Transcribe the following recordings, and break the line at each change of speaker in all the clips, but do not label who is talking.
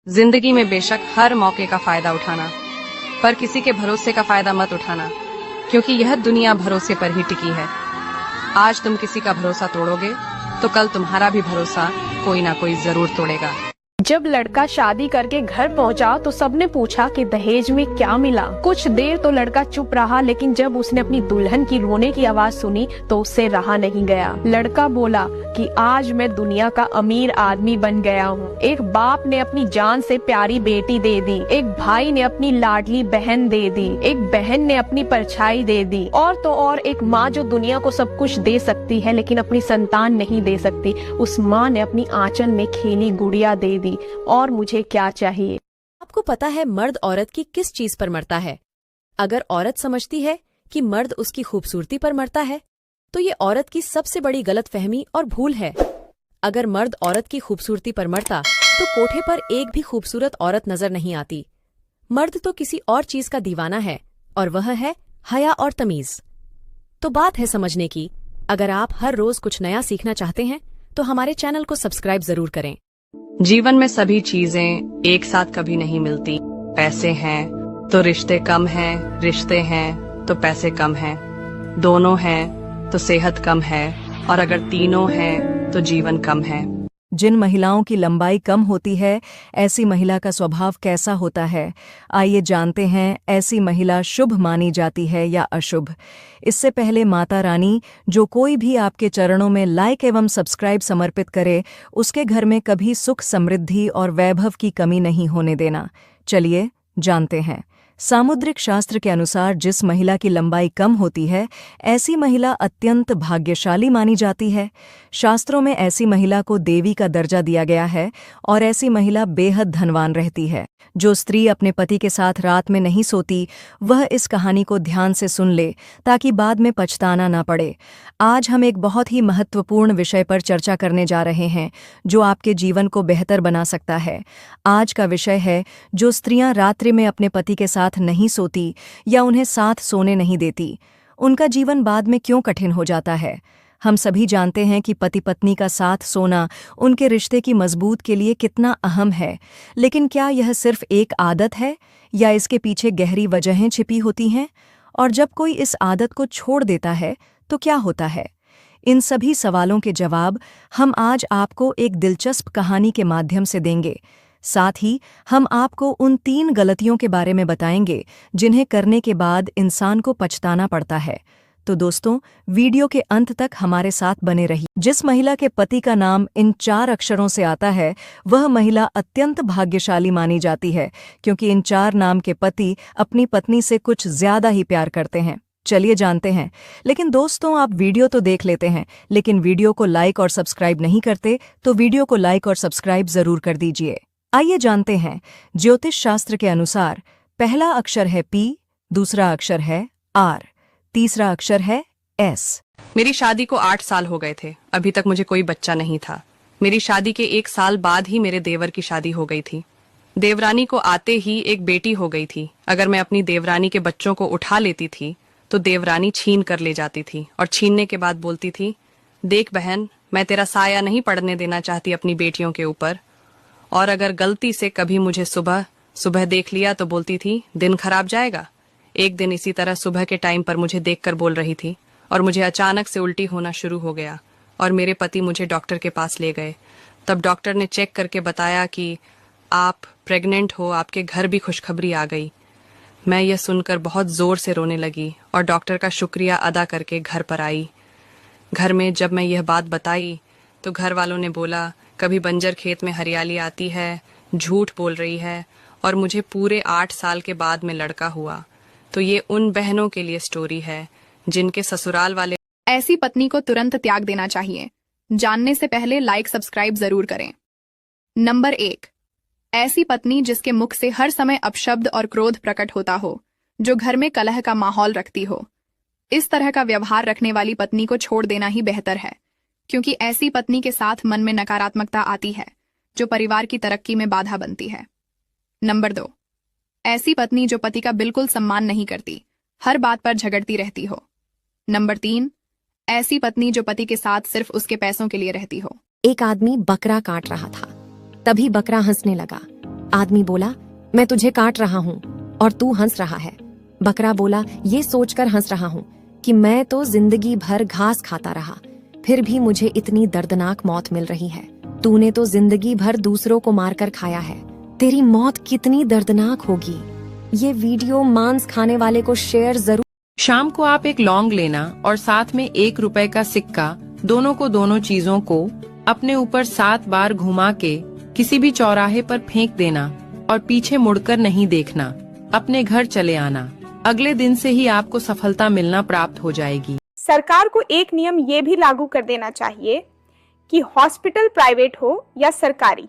जिंदगी में बेशक हर मौके का फायदा उठाना, पर किसी के भरोसे का फायदा मत उठाना, क्योंकि यह दुनिया भरोसे पर ही टिकी है। आज तुम किसी का भरोसा तोड़ोगे तो कल तुम्हारा भी भरोसा कोई ना कोई जरूर तोड़ेगा।
जब लड़का शादी करके घर पहुंचा तो सबने पूछा कि दहेज में क्या मिला। कुछ देर तो लड़का चुप रहा, लेकिन जब उसने अपनी दुल्हन की रोने की आवाज सुनी तो उससे रहा नहीं गया। लड़का बोला कि आज मैं दुनिया का अमीर आदमी बन गया हूँ। एक बाप ने अपनी जान से प्यारी बेटी दे दी, एक भाई ने अपनी लाडली बहन दे दी, एक बहन ने अपनी परछाई दे दी, और तो और एक माँ जो दुनिया को सब कुछ दे सकती है लेकिन अपनी संतान नहीं दे सकती, उस माँ ने अपनी आंचल में खेली गुड़िया दे दी। और मुझे क्या चाहिए।
आपको पता है मर्द औरत की किस चीज पर मरता है? अगर औरत समझती है कि मर्द उसकी खूबसूरती पर मरता है तो ये औरत की सबसे बड़ी गलतफहमी और भूल है। अगर मर्द औरत की खूबसूरती पर मरता तो कोठे पर एक भी खूबसूरत औरत नजर नहीं आती। मर्द तो किसी और चीज का दीवाना है, और वह है हया और तमीज। तो बात है समझने की। अगर आप हर रोज कुछ नया सीखना चाहते हैं तो हमारे चैनल को सब्सक्राइब जरूर करें।
जीवन में सभी चीजें एक साथ कभी नहीं मिलती। पैसे हैं तो रिश्ते कम हैं, रिश्ते हैं तो पैसे कम हैं, दोनों हैं तो सेहत कम है, और अगर तीनों हैं तो जीवन कम है।
जिन महिलाओं की लंबाई कम होती है, ऐसी महिला का स्वभाव कैसा होता है? आइए जानते हैं, ऐसी महिला शुभ मानी जाती है या अशुभ। इससे पहले माता रानी, जो कोई भी आपके चरणों में लाइक एवं सब्सक्राइब समर्पित करे, उसके घर में कभी सुख, समृद्धि और वैभव की कमी नहीं होने देना। चलिए जानते हैं। सामुद्रिक शास्त्र के अनुसार जिस महिला की लंबाई कम होती है, ऐसी महिला अत्यंत भाग्यशाली मानी जाती है। शास्त्रों में ऐसी महिला को देवी का दर्जा दिया गया है, और ऐसी महिला बेहद धनवान रहती है। जो स्त्री अपने पति के साथ रात में नहीं सोती, वह इस कहानी को ध्यान से सुन ले ताकि बाद में पछताना ना पड़े। आज हम एक बहुत ही महत्वपूर्ण विषय पर चर्चा करने जा रहे हैं, जो आपके जीवन को बेहतर बना सकता है। आज का विषय है, जो स्त्रियां रात्रि में अपने पति के साथ नहीं सोती या उन्हें साथ सोने नहीं देती, उनका जीवन बाद में क्यों कठिन हो जाता है। हम सभी जानते हैं कि पति पत्नी का साथ सोना उनके रिश्ते की मजबूत के लिए कितना अहम है, लेकिन क्या यह सिर्फ एक आदत है या इसके पीछे गहरी वजहें छिपी होती हैं? और जब कोई इस आदत को छोड़ देता है तो क्या होता है? इन सभी सवालों के जवाब हम आज आपको एक दिलचस्प कहानी के माध्यम से देंगे। साथ ही हम आपको उन 3 गलतियों के बारे में बताएंगे जिन्हें करने के बाद इंसान को पछताना पड़ता है। तो दोस्तों, वीडियो के अंत तक हमारे साथ बने रहिए। जिस महिला के पति का नाम इन 4 अक्षरों से आता है, वह महिला अत्यंत भाग्यशाली मानी जाती है, क्योंकि इन 4 नाम के पति अपनी पत्नी से कुछ ज्यादा ही प्यार करते हैं। चलिए जानते हैं। लेकिन दोस्तों, आप वीडियो तो देख लेते हैं, लेकिन वीडियो को लाइक और सब्सक्राइब नहीं करते, तो वीडियो को लाइक और सब्सक्राइब जरूर कर दीजिए। आइए जानते हैं। ज्योतिष शास्त्र के अनुसार पहला अक्षर है P, दूसरा अक्षर है R, तीसरा अक्षर है S।
मेरी शादी को 8 साल हो गए थे। अभी तक मुझे कोई बच्चा नहीं था। मेरी शादी के 1 साल बाद ही मेरे देवर की शादी हो गई थी। देवरानी को आते ही एक बेटी हो गई थी। अगर मैं अपनी देवरानी के बच्चों को उठा लेती थी तो देवरानी छीन कर ले जाती थी, और छीनने के बाद बोलती थी, देख बहन, मैं तेरा साया नहीं पड़ने देना चाहती अपनी बेटियों के ऊपर। और अगर गलती से कभी मुझे सुबह सुबह देख लिया तो बोलती थी, दिन खराब जाएगा। एक दिन इसी तरह सुबह के टाइम पर मुझे देखकर बोल रही थी, और मुझे अचानक से उल्टी होना शुरू हो गया, और मेरे पति मुझे डॉक्टर के पास ले गए। तब डॉक्टर ने चेक करके बताया कि आप प्रेग्नेंट हो, आपके घर भी खुशखबरी आ गई। मैं यह सुनकर बहुत जोर से रोने लगी और डॉक्टर का शुक्रिया अदा करके घर पर आई। घर में जब मैं यह बात बताई तो घर वालों ने बोला, कभी बंजर खेत में हरियाली आती है, झूठ बोल रही है, और मुझे पूरे 8 साल के बाद में लड़का हुआ। तो ये उन बहनों के लिए स्टोरी है जिनके ससुराल वाले।
ऐसी पत्नी को तुरंत त्याग देना चाहिए। जानने से पहले लाइक सब्सक्राइब जरूर करें। नंबर 1, ऐसी पत्नी जिसके मुख से हर समय अपशब्द और क्रोध प्रकट होता हो, जो घर में कलह का माहौल रखती हो। इस तरह का व्यवहार रखने वाली पत्नी को छोड़ देना ही बेहतर है, क्योंकि ऐसी पत्नी के साथ मन में नकारात्मकता आती है, जो परिवार की तरक्की में बाधा बनती है। नंबर 2, ऐसी पत्नी जो पति का बिल्कुल सम्मान नहीं करती, हर बात पर झगड़ती रहती हो। नंबर 3, ऐसी पत्नी जो पति के साथ सिर्फ उसके पैसों के लिए रहती हो।
एक आदमी बकरा काट रहा था, तभी बकरा हंसने लगा। आदमी बोला, मैं तुझे काट रहा हूँ और तू हंस रहा है। बकरा बोला, ये सोचकर हंस रहा हूँ कि मैं तो जिंदगी भर घास खाता रहा, फिर भी मुझे इतनी दर्दनाक मौत मिल रही है। तूने तो जिंदगी भर दूसरों को मारकर खाया है, तेरी मौत कितनी दर्दनाक होगी। ये वीडियो मांस खाने वाले को शेयर जरूर।
शाम को आप एक लौंग लेना और साथ में 1 रुपए का सिक्का, दोनों चीजों को अपने ऊपर 7 बार घुमा के किसी भी चौराहे पर फेंक देना और पीछे मुड़कर नहीं देखना। अपने घर चले आना। अगले दिन से ही आपको सफलता मिलना प्राप्त हो जाएगी।
सरकार को एक नियम ये भी लागू कर देना चाहिए कि हॉस्पिटल प्राइवेट हो या सरकारी,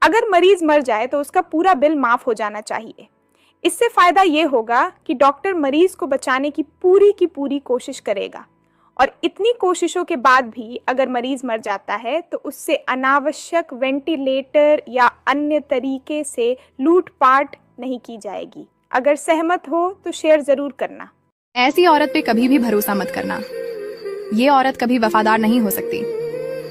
अगर मरीज मर जाए तो उसका पूरा बिल माफ हो जाना चाहिए। इससे फायदा ये होगा कि डॉक्टर मरीज को बचाने की पूरी कोशिश करेगा, और इतनी कोशिशों के बाद भी अगर मरीज मर जाता है तो उससे अनावश्यक वेंटिलेटर या अन्य तरीके से लूटपाट नहीं की जाएगी। अगर सहमत हो तो शेयर जरूर करना।
ऐसी औरत पे कभी भी भरोसा मत करना। ये औरत कभी वफादार नहीं हो सकती।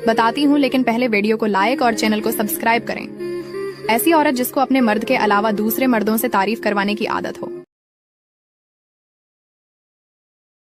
बताती हूँ, लेकिन पहले वीडियो को लाइक और चैनल को सब्सक्राइब करें। ऐसी औरत जिसको अपने मर्द के अलावा दूसरे मर्दों से तारीफ करवाने की आदत हो।